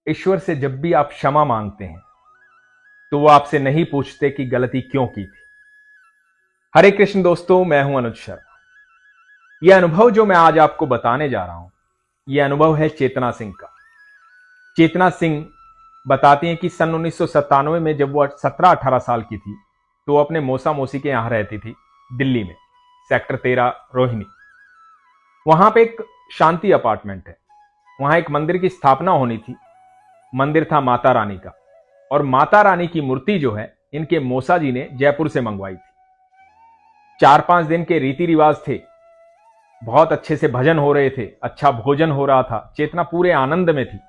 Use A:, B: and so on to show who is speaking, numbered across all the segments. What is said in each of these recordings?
A: ईश्वर से जब भी आप क्षमा मांगते हैं तो वो आपसे नहीं पूछते कि गलती क्यों की थी। हरे कृष्ण दोस्तों, मैं हूं अनुज शर्मा। यह अनुभव जो मैं आज आपको बताने जा रहा हूं, यह अनुभव है चेतना सिंह का। चेतना सिंह बताती हैं कि सन 1997 में जब वो 17-18 साल की थी तो वो अपने मौसा मौसी के यहां रहती थी, दिल्ली में, सेक्टर 13 रोहिणी। वहां पे एक शांति अपार्टमेंट है, वहां एक मंदिर की स्थापना होनी थी। मंदिर था माता रानी का, और माता रानी की मूर्ति जो है इनके मौसा जी ने जयपुर से मंगवाई थी। 4-5 दिन के रीति रिवाज थे, बहुत अच्छे से भजन हो रहे थे, अच्छा भोजन हो रहा था, चेतना पूरे आनंद में थी।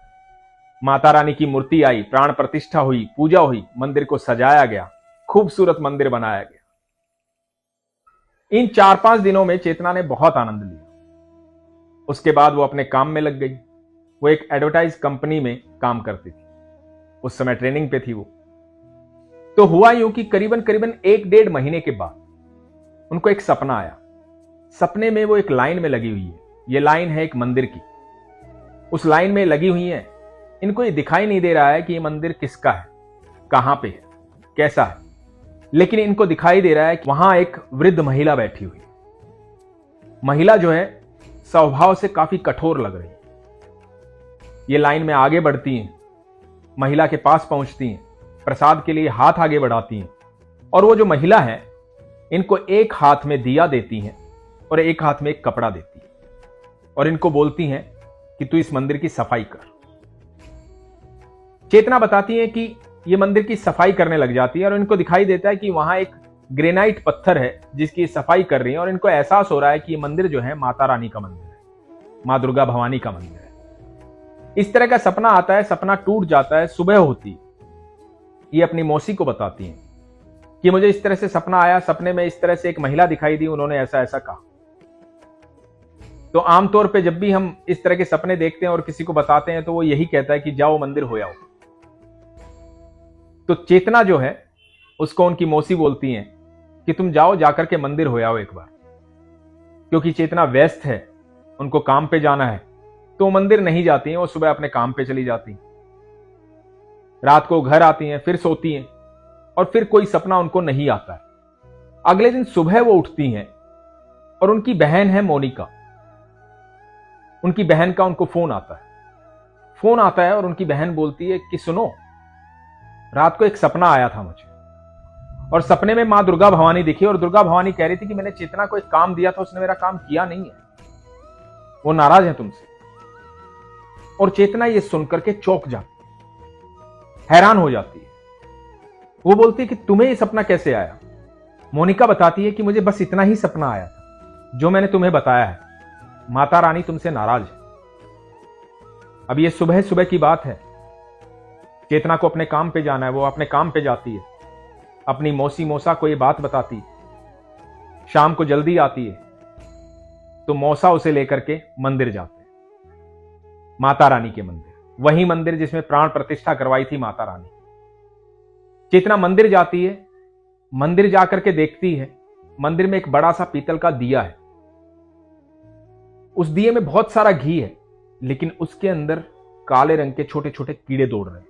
A: माता रानी की मूर्ति आई, प्राण प्रतिष्ठा हुई, पूजा हुई, मंदिर को सजाया गया, खूबसूरत मंदिर बनाया गया। इन 4-5 दिनों में चेतना ने बहुत आनंद लिया। उसके बाद वो अपने काम में लग गई। वो एक एडवर्टाइज कंपनी में काम करती थी, उस समय ट्रेनिंग पे थी वो। तो हुआ यूं कि करीबन 1-1.5 महीने के बाद उनको एक सपना आया। सपने में वो एक लाइन में लगी हुई है। ये लाइन है एक मंदिर की। उस लाइन में लगी हुई है, इनको ये दिखाई नहीं दे रहा है कि ये मंदिर किसका है, कहां पे है, कैसा है, लेकिन इनको दिखाई दे रहा है कि वहां एक वृद्ध महिला बैठी हुई। महिला जो है स्वभाव से काफी कठोर लग रही है। ये लाइन में आगे बढ़ती हैं, महिला के पास पहुंचती हैं, प्रसाद के लिए हाथ आगे बढ़ाती हैं, और वो जो महिला है इनको एक हाथ में दिया देती हैं और एक हाथ में एक कपड़ा देती है, और इनको बोलती हैं कि तू इस मंदिर की सफाई कर। चेतना बताती है कि ये मंदिर की सफाई करने लग जाती है, और इनको दिखाई देता है कि वहां एक ग्रेनाइट पत्थर है जिसकी सफाई कर रही है, और इनको एहसास हो रहा है कि ये मंदिर जो है माता रानी का मंदिर है, मां दुर्गा भवानी का मंदिर है। इस तरह का सपना आता है, सपना टूट जाता है, सुबह होती है। ये अपनी मौसी को बताती हैं कि मुझे इस तरह से सपना आया, सपने में इस तरह से एक महिला दिखाई दी, उन्होंने ऐसा ऐसा कहा। तो आमतौर पे जब भी हम इस तरह के सपने देखते हैं और किसी को बताते हैं तो वो यही कहता है कि जाओ मंदिर हो आओ। तो चेतना जो है उसको उनकी मौसी बोलती हैं कि तुम जाओ, जाकर के मंदिर हो आओ एक बार। क्योंकि चेतना व्यस्त है, उनको काम पे जाना है, तो मंदिर नहीं जाती हैं। वो सुबह अपने काम पे चली जाती हैं, रात को घर आती हैं, फिर सोती हैं, और फिर कोई सपना उनको नहीं आता है। अगले दिन सुबह वो उठती हैं और उनकी बहन है मोनिका, उनकी बहन का उनको फोन आता है और उनकी बहन बोलती है कि सुनो, रात को एक सपना आया था मुझे, और सपने में मां दुर्गा भवानी दिखी, और दुर्गा भवानी कह रही थी कि मैंने चेतना को एक काम दिया था, उसने मेरा काम किया नहीं है, वो नाराज है तुमसे। और चेतना ये सुनकर के चौंक जाती है, हैरान हो जाती है। वो बोलती है कि तुम्हें ये सपना कैसे आया? मोनिका बताती है कि मुझे बस इतना ही सपना आया था जो मैंने तुम्हें बताया है, माता रानी तुमसे नाराज है। अब ये सुबह सुबह की बात है, चेतना को अपने काम पे जाना है, वो अपने काम पे जाती है, अपनी मौसी मौसा को ये बात बताती है। शाम को जल्दी आती है तो मौसा उसे लेकर के मंदिर जाते हैं, माता रानी के मंदिर, वही मंदिर जिसमें प्राण प्रतिष्ठा करवाई थी माता रानी। चेतना मंदिर जाती है, मंदिर जाकर के देखती है, मंदिर में एक बड़ा सा पीतल का दिया है। उस दिए में बहुत सारा घी है, लेकिन उसके अंदर काले रंग के छोटे छोटे कीड़े दौड़ रहे हैं।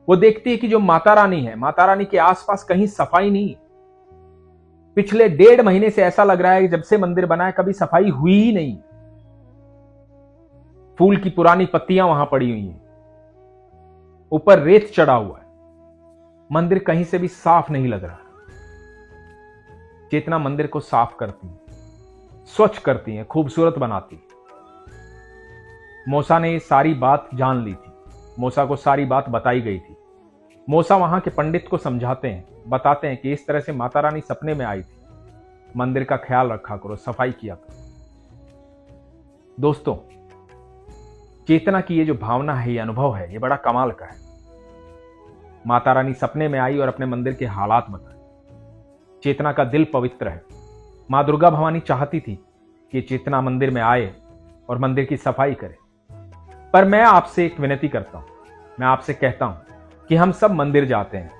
A: वो देखती है कि जो माता रानी है, माता रानी के आसपास कहीं सफाई नहीं। पिछले 1.5 महीने से ऐसा लग रहा है कि जब से मंदिर बना है कभी सफाई हुई ही नहीं। फूल की पुरानी पत्तियां वहां पड़ी हुई हैं, ऊपर रेत चढ़ा हुआ है, मंदिर कहीं से भी साफ नहीं लग रहा। चेतना मंदिर को साफ करती है, स्वच्छ करती है, खूबसूरत बनाती है। मौसा ने ये सारी बात जान ली थी, मौसा को सारी बात बताई गई थी। मौसा वहां के पंडित को समझाते हैं, बताते हैं कि इस तरह से माता रानी सपने में आई थी, मंदिर का ख्याल रखा करो, सफाई किया करो। दोस्तों, चेतना की ये जो भावना है, ये अनुभव है, ये बड़ा कमाल का है। माता रानी सपने में आई और अपने मंदिर के हालात बताए। चेतना का दिल पवित्र है। मां दुर्गा भवानी चाहती थी कि चेतना मंदिर में आए और मंदिर की सफाई करे। पर मैं आपसे एक विनती करता हूं, मैं आपसे कहता हूं कि हम सब मंदिर जाते हैं।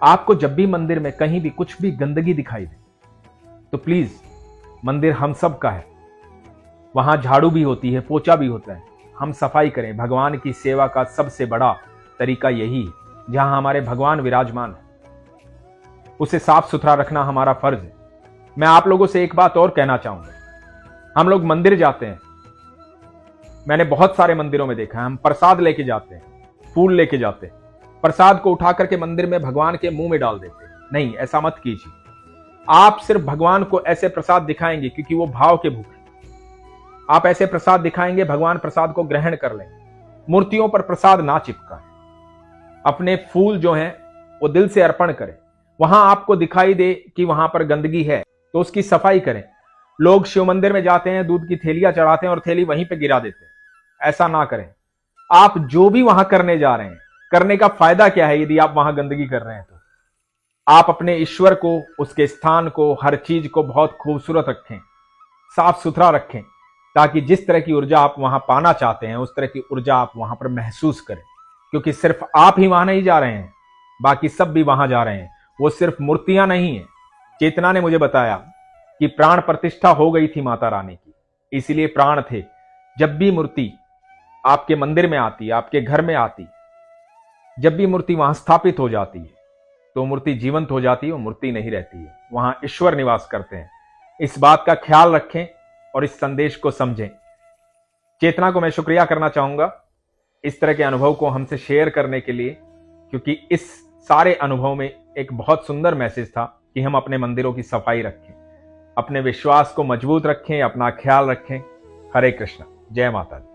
A: आपको जब भी मंदिर में कहीं भी कुछ भी गंदगी दिखाई दे तो प्लीज, मंदिर हम सब का है, वहां झाड़ू भी होती है, पोछा भी होता है, हम सफाई करें। भगवान की सेवा का सबसे बड़ा तरीका यही है। जहां हमारे भगवान विराजमान है उसे साफ सुथरा रखना हमारा फर्ज है। मैं आप लोगों से एक बात और कहना चाहूंगा। हम लोग मंदिर जाते हैं, मैंने बहुत सारे मंदिरों में देखा है, हम प्रसाद लेके जाते हैं, फूल लेके जाते हैं, प्रसाद को उठा करके मंदिर में भगवान के मुंह में डाल देते हैं। नहीं, ऐसा मत कीजिए। आप सिर्फ भगवान को ऐसे प्रसाद दिखाएंगे क्योंकि वो भाव के भूखे। आप ऐसे प्रसाद दिखाएंगे, भगवान प्रसाद को ग्रहण कर लेंगे। मूर्तियों पर प्रसाद ना चिपकाएं। अपने फूल जो हैं वो दिल से अर्पण करें। वहां आपको दिखाई दे कि वहां पर गंदगी है तो उसकी सफाई करें। लोग शिव मंदिर में जाते हैं, दूध की थैलियां चढ़ाते हैं और थैली वहीं पे गिरा देते हैं। ऐसा ना करें। आप जो भी वहां करने जा रहे हैं, करने का फायदा क्या है यदि आप वहां गंदगी कर रहे हैं तो? आप अपने ईश्वर को, उसके स्थान को, हर चीज को बहुत खूबसूरत रखें, साफ सुथरा रखें, ताकि जिस तरह की ऊर्जा आप वहां पाना चाहते हैं उस तरह की ऊर्जा आप वहां पर महसूस करें। क्योंकि सिर्फ आप ही वहां नहीं जा रहे हैं, बाकी सब भी वहां जा रहे हैं। वो सिर्फ मूर्तियां नहीं है। चेतना ने मुझे बताया कि प्राण प्रतिष्ठा हो गई थी माता रानी की, इसीलिए प्राण थे। जब भी मूर्ति आपके मंदिर में आती है, आपके घर में आती है, जब भी मूर्ति वहां स्थापित हो जाती है तो मूर्ति जीवंत हो जाती है, वो मूर्ति नहीं रहती है, वहां ईश्वर निवास करते हैं। इस बात का ख्याल रखें और इस संदेश को समझें। चेतना को मैं शुक्रिया करना चाहूंगा इस तरह के अनुभव को हमसे शेयर करने के लिए, क्योंकि इस सारे अनुभव में एक बहुत सुंदर मैसेज था कि हम अपने मंदिरों की सफाई रखें, अपने विश्वास को मजबूत रखें, अपना ख्याल रखें। हरे कृष्णा, जय माता दी।